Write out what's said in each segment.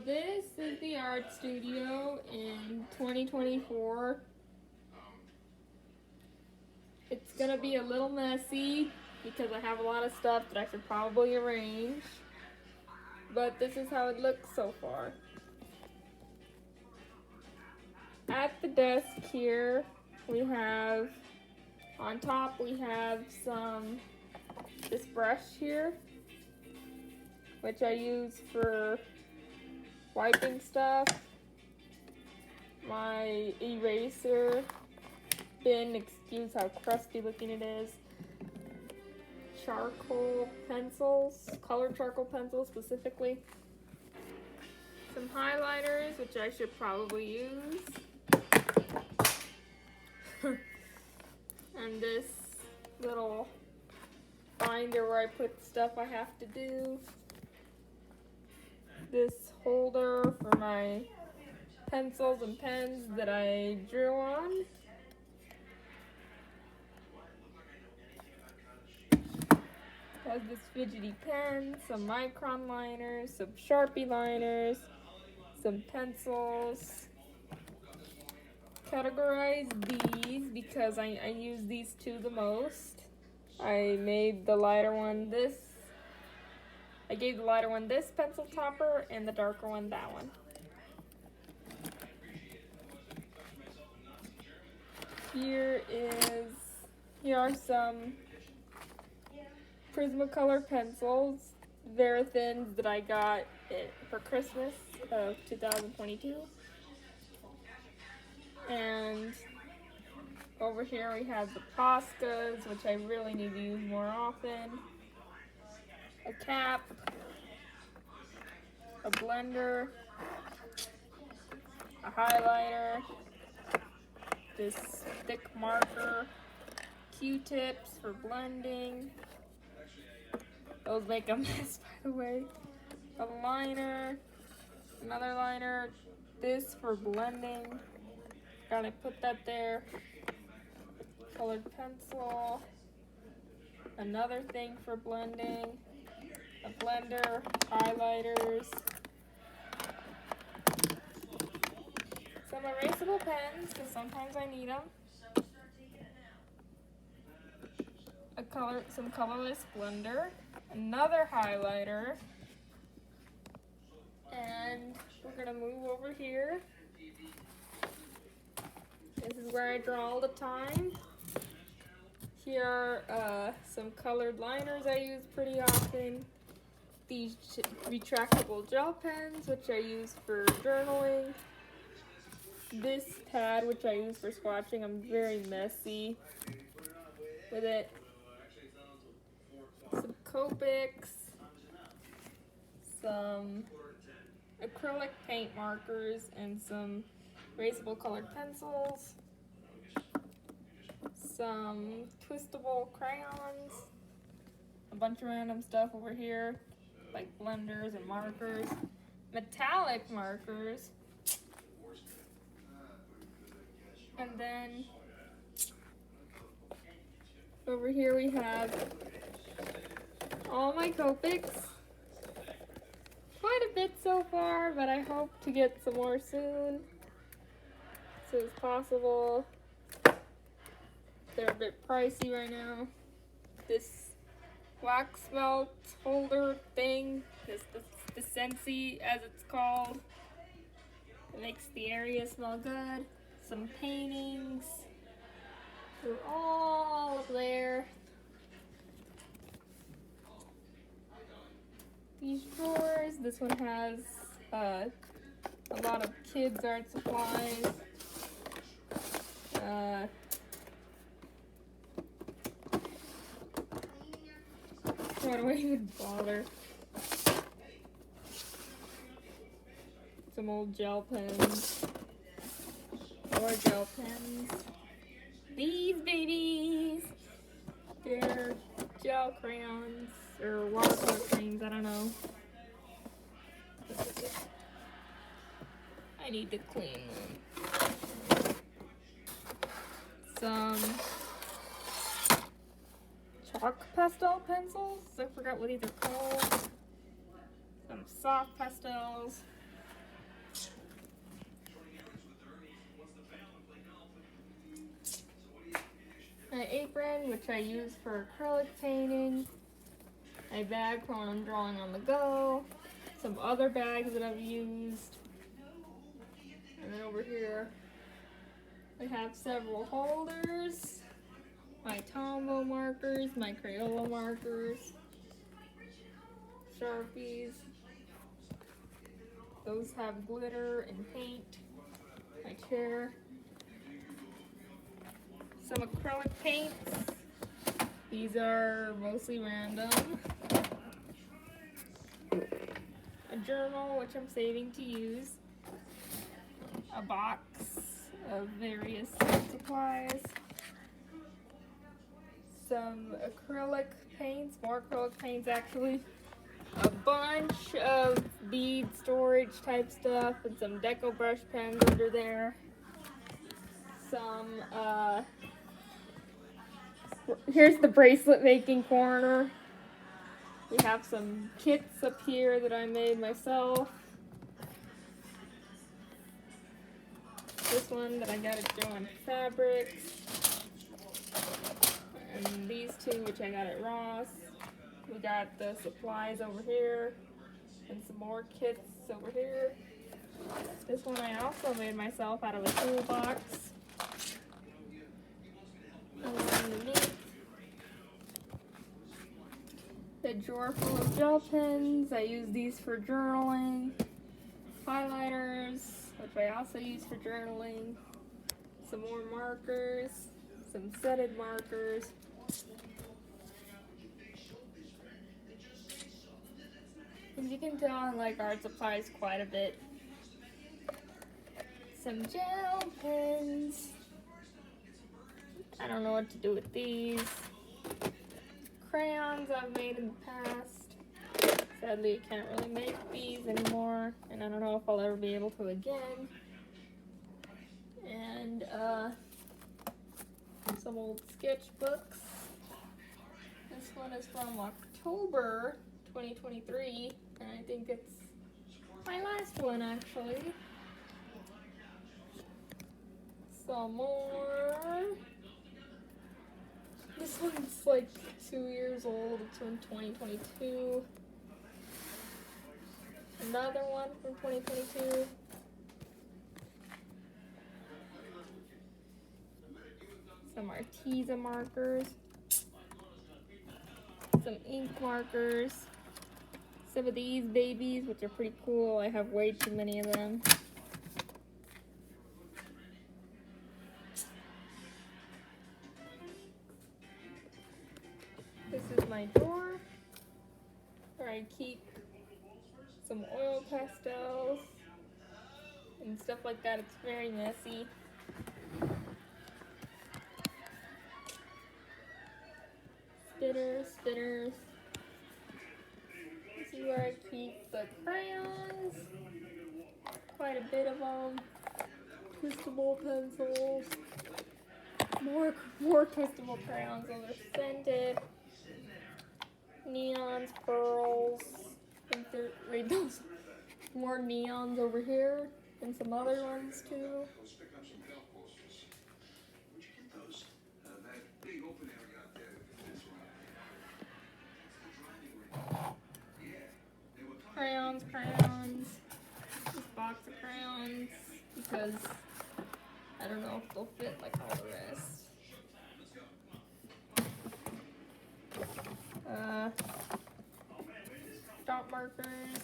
this is the art studio in 2024. It's gonna be a little messy because I have a lot of stuff that I should probably arrange. But this is how it looks so far. At the desk here, we have, on top we have this brush here, which I use for wiping stuff. My eraser bin, excuse how crusty looking it is. Charcoal pencils, colored charcoal pencils specifically. Some highlighters, which I should probably use. And this little binder where I put stuff I have to do. This holder for my pencils and pens that I drew on. Has this fidgety pen, some micron liners, some Sharpie liners, some pencils. Categorize these because I use these two the most. I made the lighter one this. I gave the lighter one this pencil topper and the darker one that one. Here are some Prismacolor pencils, Verathins that I got for Christmas of 2022. And over here we have the Poscas, which I really need to use more often. A cap, a blender, a highlighter, this thick marker, Q-tips for blending. Those make a mess, by the way. A liner, another liner, this for blending. Gotta put that there. Colored pencil, another thing for blending, a blender, highlighters, some erasable pens because sometimes I need them, some colorless blender, another highlighter, and we're gonna move over here. This is where I draw all the time. Here are some colored liners I use pretty often. These retractable gel pens, which I use for journaling. This pad, which I use for swatching. I'm very messy with it. Some Copics. Some acrylic paint markers and some erasable colored pencils, some twistable crayons, a bunch of random stuff over here, like blenders and markers, metallic markers, and then over here we have all my Copics. Quite a bit so far, but I hope to get some more soon. As soon as possible. They're a bit pricey right now. This wax melt holder thing, the Scentsy as it's called. It makes the area smell good. Some paintings. They're all up there. These drawers. This one has a lot of kids' art supplies. Why do I even bother? Some old gel pens. More gel pens. These babies! They're gel crayons, or watercolor creams, I don't know. I need to clean them. Some chalk pastel pencils. I forgot what these are called. Some soft pastels. pen, which I use for acrylic painting. A bag for when I'm drawing on the go. Some other bags that I've used. And then over here, I have several holders. My Tombow markers, my Crayola markers, Sharpies. Those have glitter and paint. My chair. Some acrylic paints. These are mostly random. A journal, which I'm saving to use. A box of various supplies. Some acrylic paints, more acrylic paints actually. A bunch of bead storage type stuff and some deco brush pens under there. Some, here's the bracelet making corner. We have some kits up here that I made myself. This one that I got at Joann Fabrics. And these two, which I got at Ross. We got the supplies over here. And some more kits over here. This one I also made myself out of a toolbox. And underneath, the drawer full of gel pens. I use these for journaling. Highlighters, which I also use for journaling. Some more markers. Some setted markers. As you can tell, I like art supplies quite a bit. Some gel pens. I don't know what to do with these. Crayons I've made in the past. Sadly, I can't really make these anymore, and I don't know if I'll ever be able to again. And some old sketchbooks. This one is from October 2023, and I think it's my last one actually. Some more. This one's like 2 years old. It's from 2022. Another one from 2022. Some Arteza markers. Some ink markers. Some of these babies, which are pretty cool. I have way too many of them. This is my drawer where I keep some oil pastels and stuff like that. It's very messy. Spinners. This is where I keep the crayons. Quite a bit of them. Twistable pencils. More twistable crayons. Those are scented. Neons, pearls. Wait, those more neons over here, and some other ones too. Crayons. This box of crayons, because I don't know if they'll fit like all the rest. Dot markers,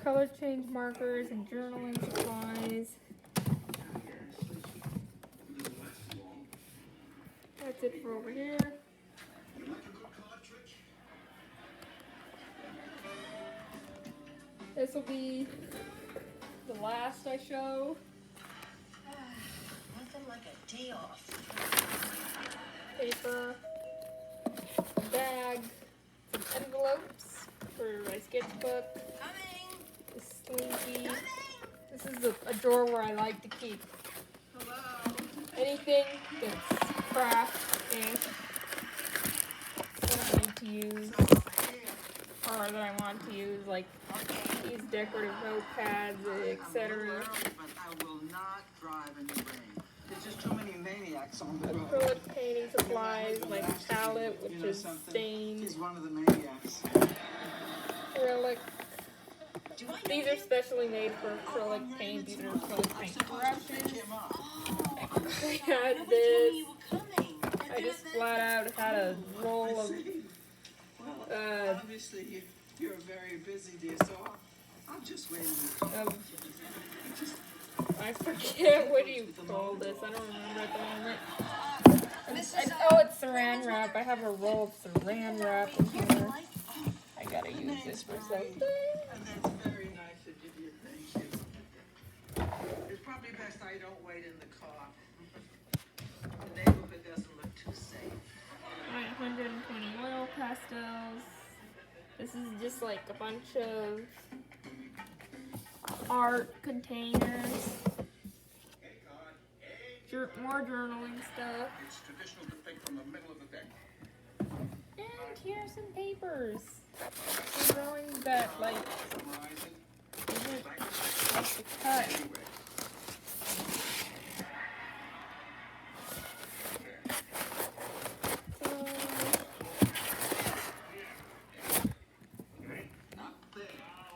color change markers, and journaling supplies. That's it for over here. This will be the last I show. Nothing like a day off. Paper, bag, some envelopes for my sketchbook. Coming. The slinky. This is a drawer where I like to keep anything that's craft-ish that I need to use, or that I want to use, like these decorative notepads, etc. But I will not drive in the rain. There's just too many maniacs on the road. acrylic painting supplies, my palette, which is stained, He's one of the maniacs. acrylic. These are specially made for acrylic paint. These are acrylic paint brushes. I had this. I just flat out had a roll of. Well, obviously you're very busy, dear, so I'll just wait in the car. I forget what you call this. I don't remember at the moment. Oh, it's saran wrap. I have a roll of saran wrap in here. I gotta use this for something. And that's very nice of you, thank you. It's probably best I don't wait in the car. The neighborhood doesn't look too safe. 120 oil pastels. This is just like a bunch of art containers. More journaling stuff. It's traditional to pick from the middle of the deck. And here's some papers. For drawing that like isn't like the cut.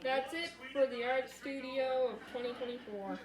That's it for the art studio of 2024.